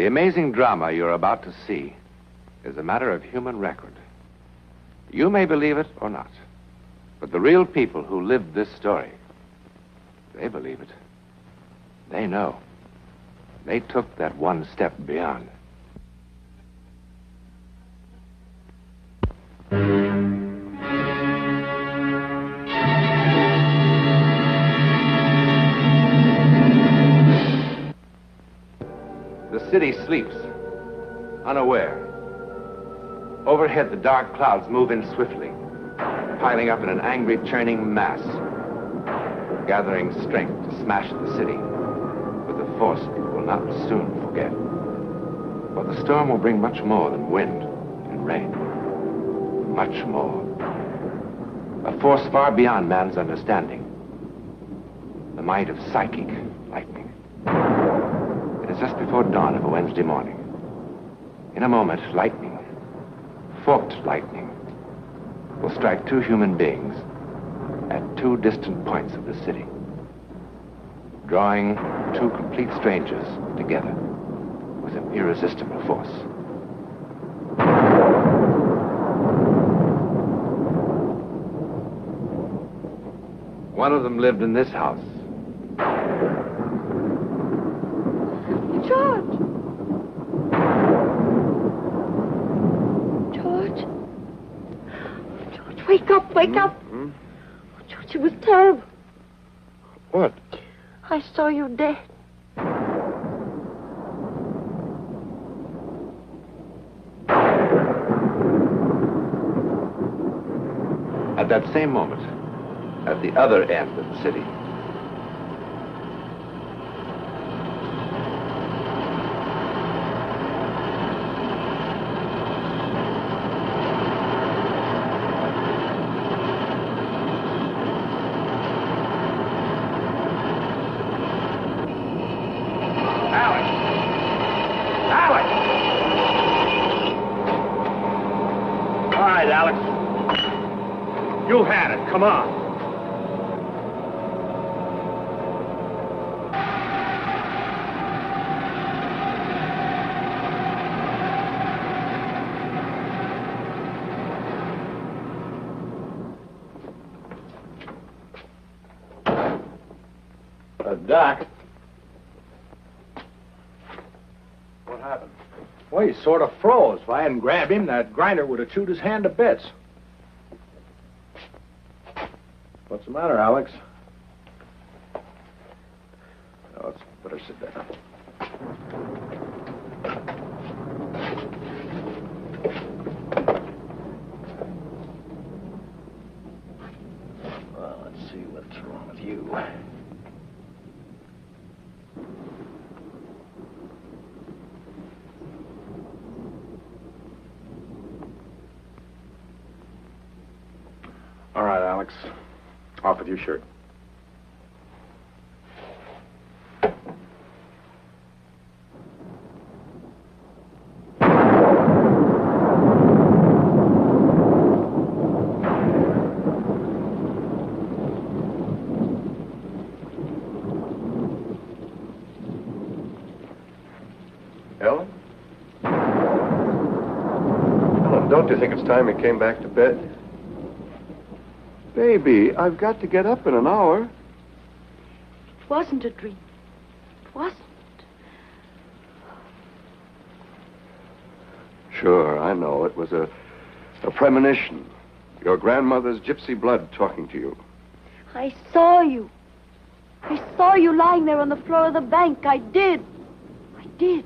The amazing drama you're about to see is a matter of human record. You may believe it or not, but the real people who lived this story, they believe it. They know. They took that one step beyond. The city sleeps, unaware. Overhead, the dark clouds move in swiftly, piling up in an angry, churning mass, gathering strength to smash the city with a force it will not soon forget. For the storm will bring much more than wind and rain. Much more. A force far beyond man's understanding. The might of psychic lightning. It is just before dawn of a Wednesday morning. In a moment, lightning, forked lightning, will strike two human beings at two distant points of the city, drawing two complete strangers together with an irresistible force. One of them lived in this house. George! George? George, wake up, wake up! Oh, George, it was terrible. What? I saw you dead. At that same moment, at the other end of the city, You had it. Come on. Doc. What happened? Well, he sort of froze. If I hadn't grabbed him, that grinder would have chewed his hand to bits. What's the matter, Alex? Oh, let's better sit down. Well, let's see what's wrong with you. All right, Alex. Off with your shirt. Ellen? Ellen, don't you think it's time you came back to bed? Baby, I've got to get up in an hour. It wasn't a dream. It wasn't. Sure, I know. It was a premonition. Your grandmother's gypsy blood talking to you. I saw you. I saw you lying there on the floor of the bank. I did. I did.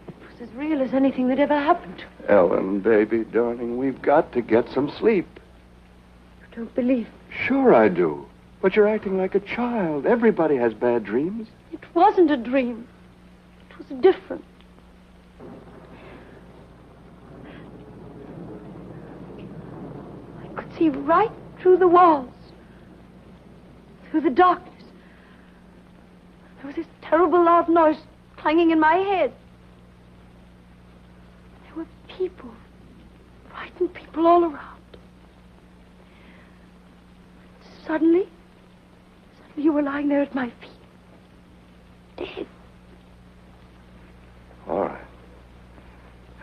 It was as real as anything that ever happened. Ellen, baby, darling, we've got to get some sleep. You don't believe me? Sure I do. But you're acting like a child. Everybody has bad dreams. It wasn't a dream. It was different. I could see right through the walls, through the darkness. There was this terrible loud noise clanging in my head. There were people, frightened people all around. Suddenly you were lying there at my feet, dead.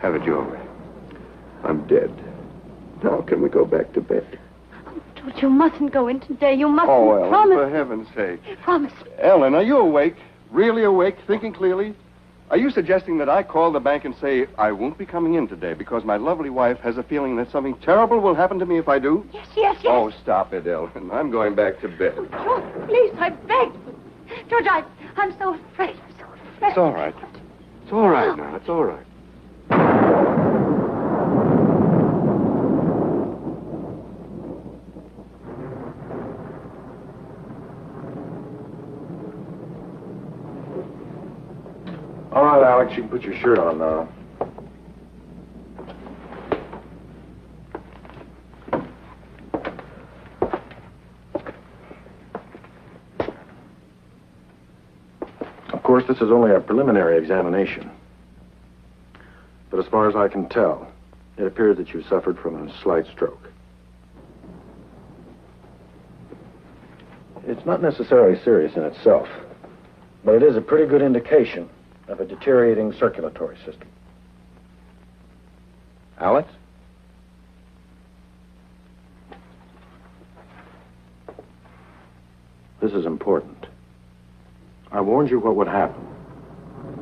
Have it your way. I'm dead. Now can we go back to bed? Oh, George, you mustn't go in today. You mustn't. Oh, Ellen, promise. for heaven's sake. Promise. Ellen, are you awake? Really awake? Thinking clearly? Are you suggesting that I call the bank and say I won't be coming in today because my lovely wife has a feeling that something terrible will happen to me if I do? Yes, yes, yes. Oh, stop it, Ellen. I'm going back to bed. Oh, George, please, I beg. George, I'm so afraid. I'm so afraid. It's all right. It's all right now. It's all right. All right, Alex, you can put your shirt on now. Of course, this is only a preliminary examination. But as far as I can tell, it appears that you suffered from a slight stroke. It's not necessarily serious in itself, but it is a pretty good indication of a deteriorating circulatory system. Alex? This is important. I warned you what would happen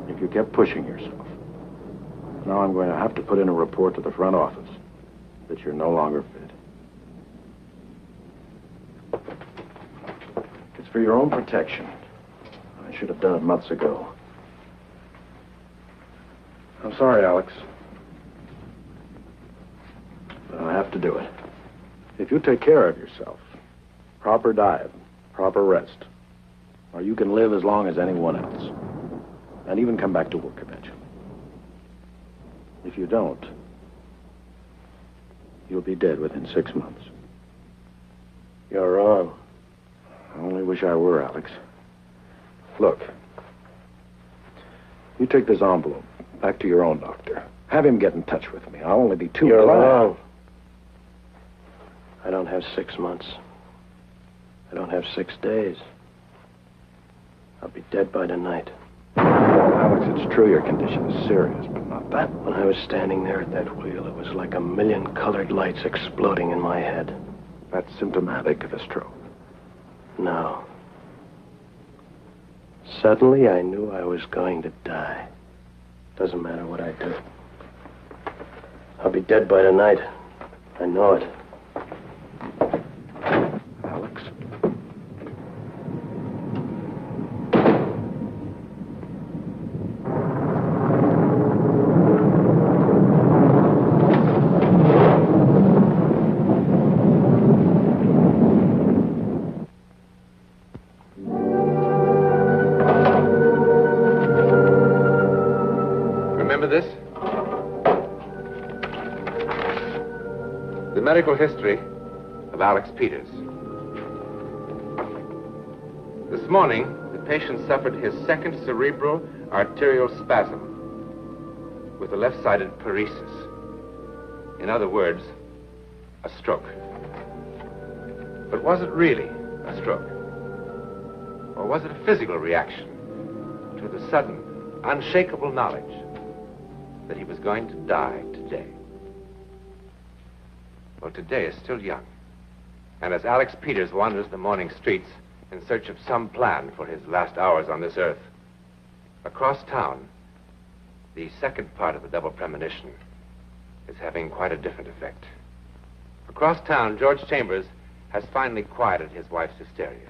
if you kept pushing yourself. Now I'm going to have to put in a report to the front office that you're no longer fit. It's for your own protection. I should have done it months ago. I'm sorry, Alex. But I have to do it. If you take care of yourself, proper diet, proper rest, or you can live as long as anyone else, and even come back to work eventually. If you don't, you'll be dead within 6 months. You're wrong. I only wish I were, Alex. Look, you take this envelope back to your own doctor. Have him get in touch with me. I'll only be too glad. You're wrong. I don't have 6 months. I don't have 6 days. I'll be dead by tonight. Alex, it's true your condition is serious, but not that. When I was standing there at that wheel, it was like a million colored lights exploding in my head. That's symptomatic of a stroke. No. Suddenly, I knew I was going to die. Doesn't matter what I do. I'll be dead by tonight. I know it. Alex? Remember this? The medical history of Alex Peters. This morning, the patient suffered his second cerebral arterial spasm with a left-sided paresis. In other words, a stroke. But was it really a stroke? Or was it a physical reaction to the sudden, unshakable knowledge that he was going to die today? Well, today is still young. And as Alex Peters wanders the morning streets in search of some plan for his last hours on this earth, across town, the second part of the double premonition is having quite a different effect. Across town, George Chambers has finally quieted his wife's hysteria.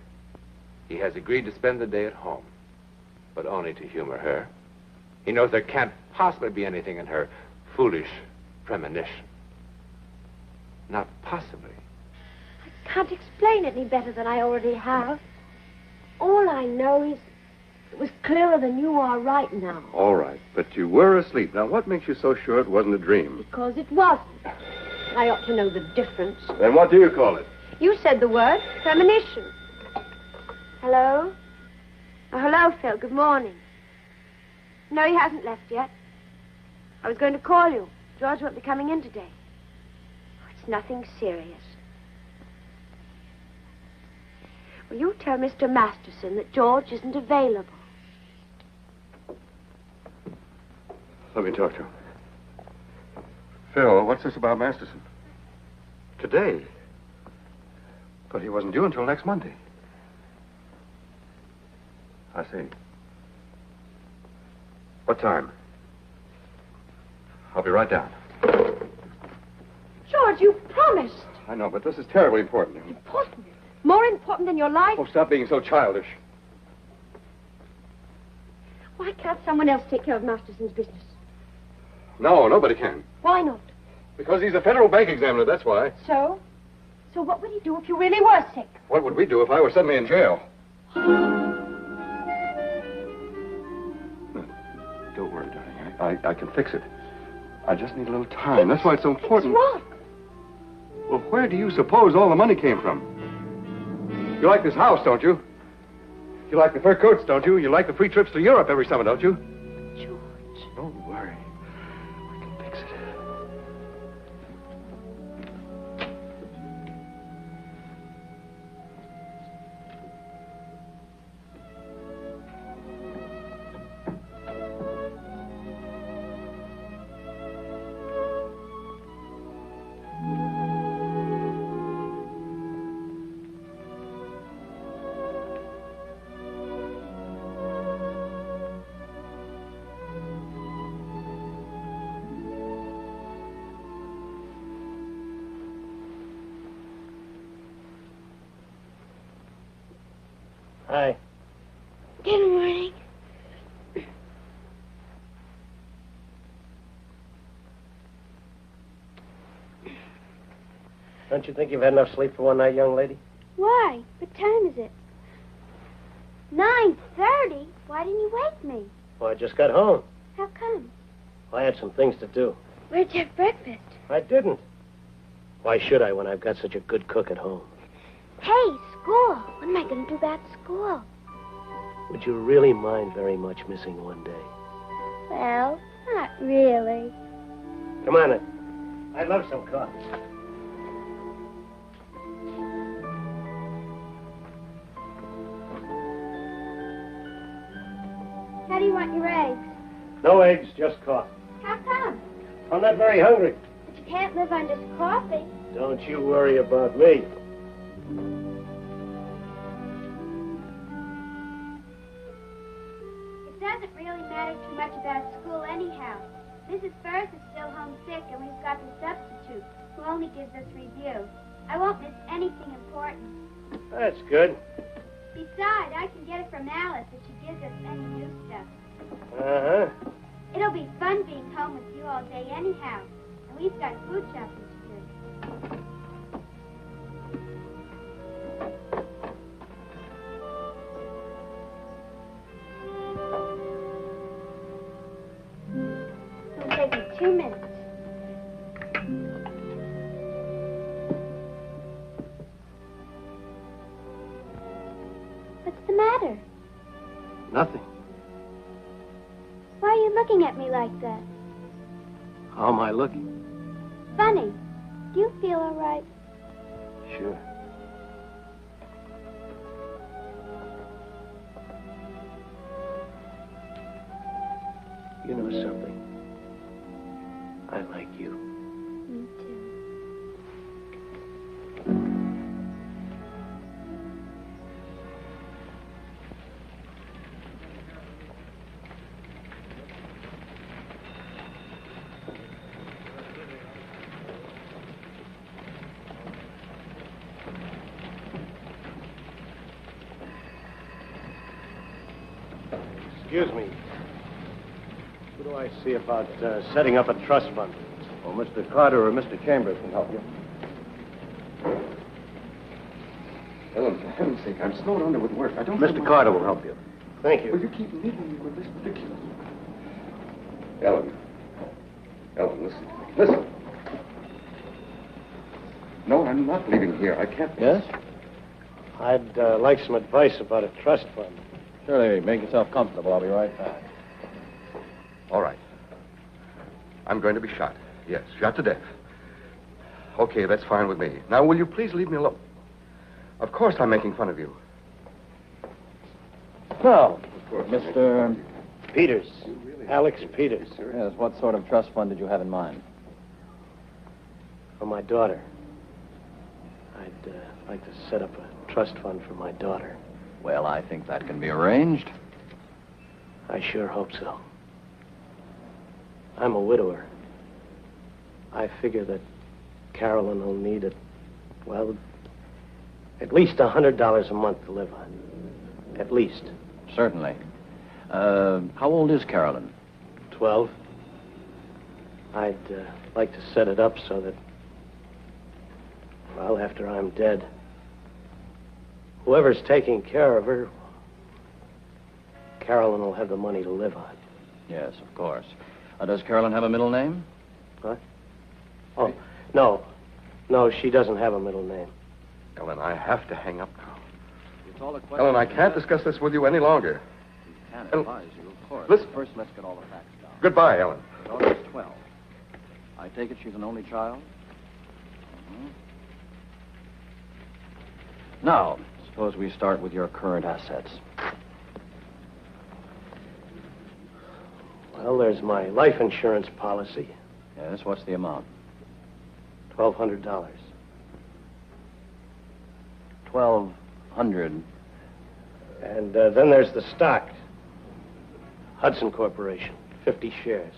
He has agreed to spend the day at home, but only to humor her. He knows there can't possibly be anything in her foolish premonition. Not possibly. I can't explain it any better than I already have. All I know is it was clearer than you are right now. All right, but you were asleep. Now, what makes you so sure it wasn't a dream? Because it wasn't. I ought to know the difference. Then what do you call it? You said the word premonition. Hello? Oh, hello, Phil. Good morning. No, he hasn't left yet. I was going to call you. George won't be coming in today. It's nothing serious. Will you tell Mr. Masterson that George isn't available? Let me talk to him. Phil, what's this about Masterson? Today? But he wasn't due until next Monday. I see. What time? I'll be right down. George, you promised. I know, but this is terribly important. Important? More important than your life? Oh, stop being so childish. Why can't someone else take care of Masterson's business? No, nobody can. Why not? Because he's a federal bank examiner, that's why. So? So what would he do if you really were sick? What would we do if I were suddenly in jail? Don't worry, darling. I can fix it. I just need a little time. That's why it's so important. What's wrong? Well, where do you suppose all the money came from? You like this house, don't you? You like the fur coats, don't you? You like the free trips to Europe every summer, don't you? George. Don't worry. I can fix it. Hi. Good morning. Don't you think you've had enough sleep for one night, young lady? Why? What time is it? 9:30? Why didn't you wake me? Well, I just got home. How come? I had some things to do. Where'd you have breakfast? I didn't. Why should I when I've got such a good cook at home? Hey, school. What am I going to do about school? Would you really mind very much missing one day? Well, not really. Come on, then. I'd love some coffee. How do you want your eggs? No eggs, just coffee. How come? I'm not very hungry. But you can't live on just coffee. Don't you worry about me. It doesn't really matter too much about school anyhow. Mrs. Firth is still homesick, and we've got the substitute, who only gives us review. I won't miss anything important. That's good. Besides, I can get it from Alice if she gives us any new stuff. Uh-huh. It'll be fun being home with you all day anyhow. And we've got food shopping to do. It'll take me 2 minutes. What's the matter? Nothing. Why are you looking at me like that? How am I looking? Funny. Do you feel all right? Sure. You know something? I like you. Me too. Excuse me. Who do I see about setting up a trust fund? Well, Mr. Carter or Mr. Chambers can help you. Ellen, for heaven's sake, I'm snowed under with work. I don't have Mr. my- Carter will help you. Thank Will you. you keep leaving me with this ridiculous? Ellen, listen to me. Listen. No, I'm not leaving here. I can't. Yes? I'd like some advice about a trust fund. Surely, make yourself comfortable. I'll be right back. All right. I'm going to be shot. Yes, shot to death. Okay, that's fine with me. Now, will you please leave me alone? Of course I'm making fun of you. Now, Of course. Peters. Alex Peters. yes, what sort of trust fund did you have in mind? For my daughter. I'd like to set up a trust fund for my daughter. Well, I think that can be arranged. I sure hope so. I'm a widower. I figure that Carolyn will need at least $100 a month to live on. At least. Certainly. How old is Carolyn? 12. I'd like to set it up so that, well, after I'm dead, whoever's taking care of her, Carolyn will have the money to live on. Yes, of course. Does Carolyn have a middle name? What? Oh, no. No, she doesn't have a middle name. Ellen, I have to hang up now. It's all a question. Ellen, I can't discuss this with you any longer. I can't advise you, of course. Listen. First, let's get all the facts down. Goodbye, Ellen. Your daughter's 12. I take it she's an only child? Mhm. Now, suppose we start with your current assets. Well, there's my life insurance policy, Yes, what's the amount? $1,200. 1,200. And then there's the stock. Hudson Corporation, 50 shares.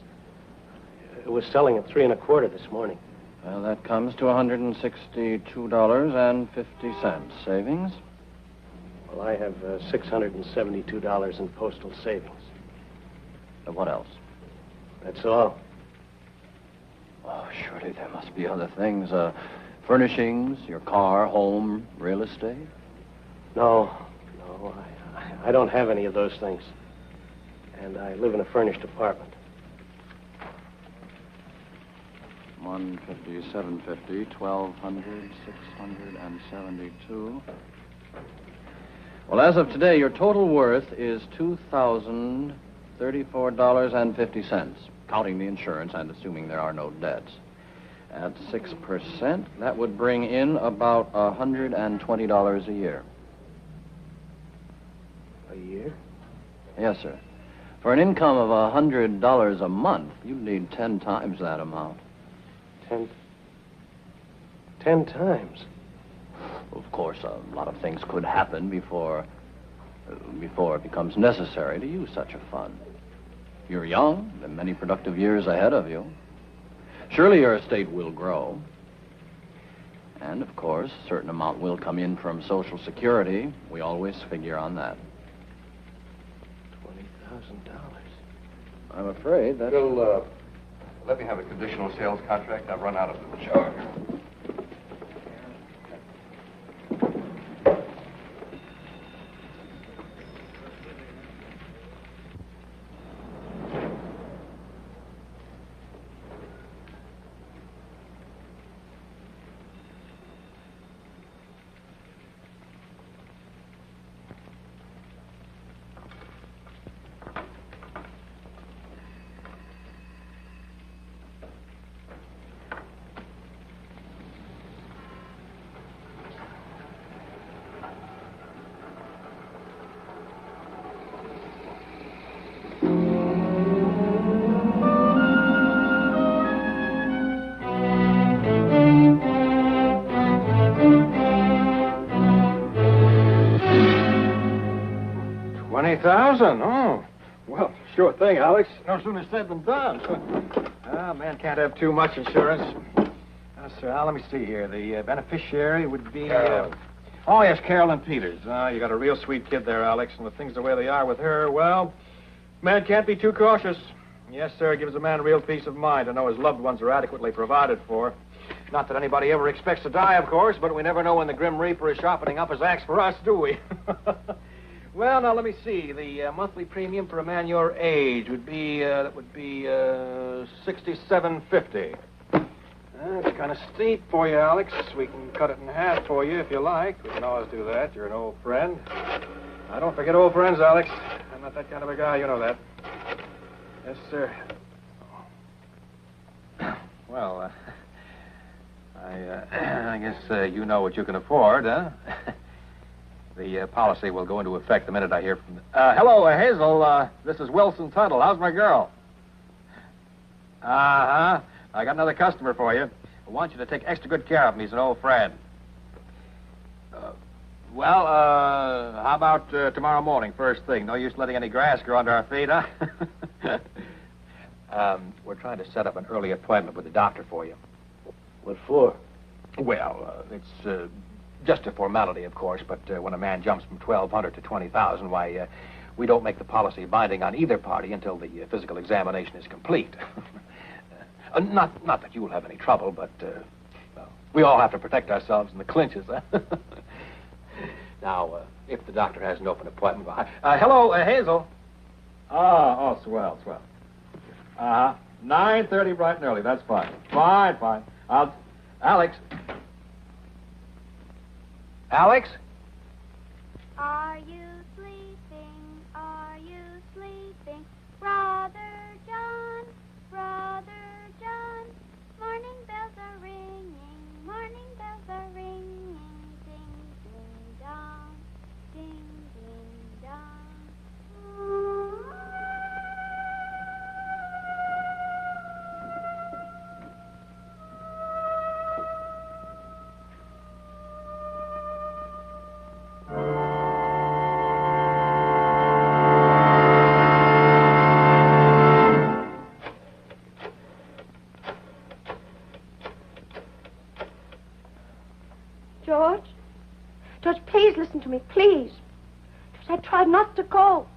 It was selling at 3 1/4 this morning. Well, that comes to $162.50. Savings? Well, I have $672 in postal savings. What else? That's all. Oh, surely there must be other things. Furnishings, your car, home, real estate? No, I don't have any of those things. And I live in a furnished apartment. 150, 750, 1,200, 672. Well, as of today, your total worth is $2,034.50, counting the insurance and assuming there are no debts. At 6%, that would bring in about $120 a year. A year? Yes, sir. For an income of $100 a month, you'd need 10 times that amount. 10 times? Of course, a lot of things could happen before it becomes necessary to use such a fund. You're young, and many productive years ahead of you. Surely your estate will grow. And, of course, a certain amount will come in from Social Security. We always figure on that. $20,000. I'm afraid that... Bill, let me have a conditional sales contract. I've run out of the charge. $20,000? Oh, well, sure thing, Alex. No sooner said than done. Man can't have too much insurance. Sir, let me see here. The beneficiary would be... Oh, yes, Carolyn Peters. You got a real sweet kid there, Alex, and with things the way they are with her, well, man can't be too cautious. Yes, sir, it gives a man real peace of mind to know his loved ones are adequately provided for. Not that anybody ever expects to die, of course, but we never know when the Grim Reaper is sharpening up his axe for us, do we? Well, now, let me see. The monthly premium for a man your age would be, $67.50. That's kind of steep for you, Alex. We can cut it in half for you if you like. We can always do that. You're an old friend. I don't forget old friends, Alex. I'm not that kind of a guy. You know that. Yes, sir. Well, I guess you know what you can afford, huh? The policy will go into effect the minute I hear from... hello, Hazel. This is Wilson Tuttle. How's my girl? Uh-huh. I got another customer for you. I want you to take extra good care of him. He's an old friend. How about tomorrow morning, first thing? No use letting any grass grow under our feet, huh? We're trying to set up an early appointment with the doctor for you. What for? Well, it's just a formality, of course, but when a man jumps from 1,200 to 20,000, why, we don't make the policy binding on either party until the physical examination is complete. Not that you'll have any trouble, but well, we all have to protect ourselves in the clinches, huh? Now, if the doctor has an open appointment... hello, Hazel. Oh, swell. 9:30 bright and early, that's fine. Fine. Alex? Are you sleeping? Are you sleeping? Brother John, morning bells are ringing, morning bells are ringing, ding, ding, dong, ding, ding, dong. George, please listen to me, please. George, I tried not to call.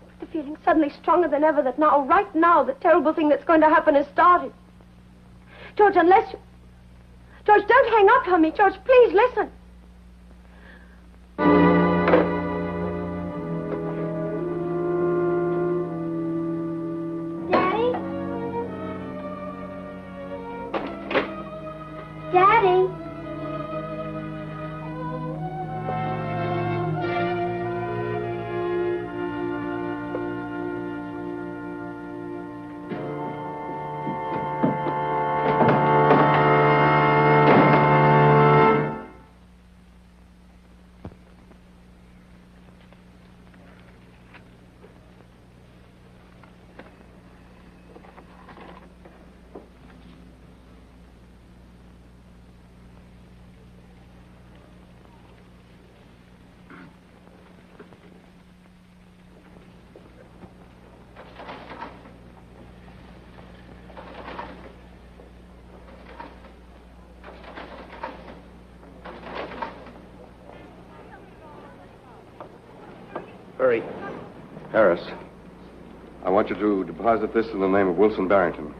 But the feeling's suddenly stronger than ever that now, right now, the terrible thing that's going to happen has started. George, unless you... George, don't hang up on me. George, please listen. Daddy? Hurry. Harris, I want you to deposit this in the name of Wilson Barrington.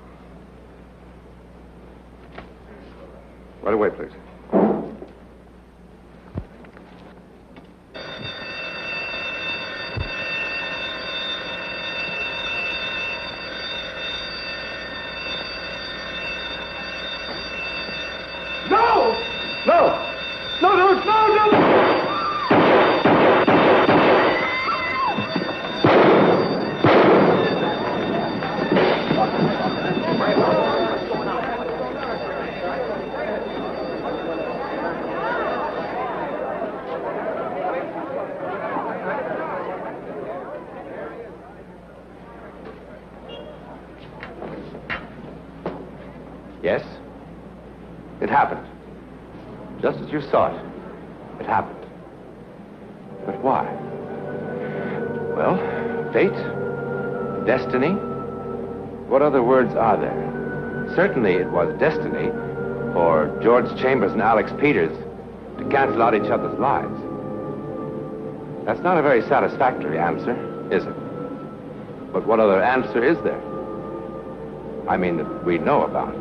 Right away, please. Yes? It happened. Just as you saw it. It happened. But why? Well, fate? Destiny? What other words are there? Certainly it was destiny for George Chambers and Alex Peters to cancel out each other's lives. That's not a very satisfactory answer, is it? But what other answer is there? I mean, that we know about.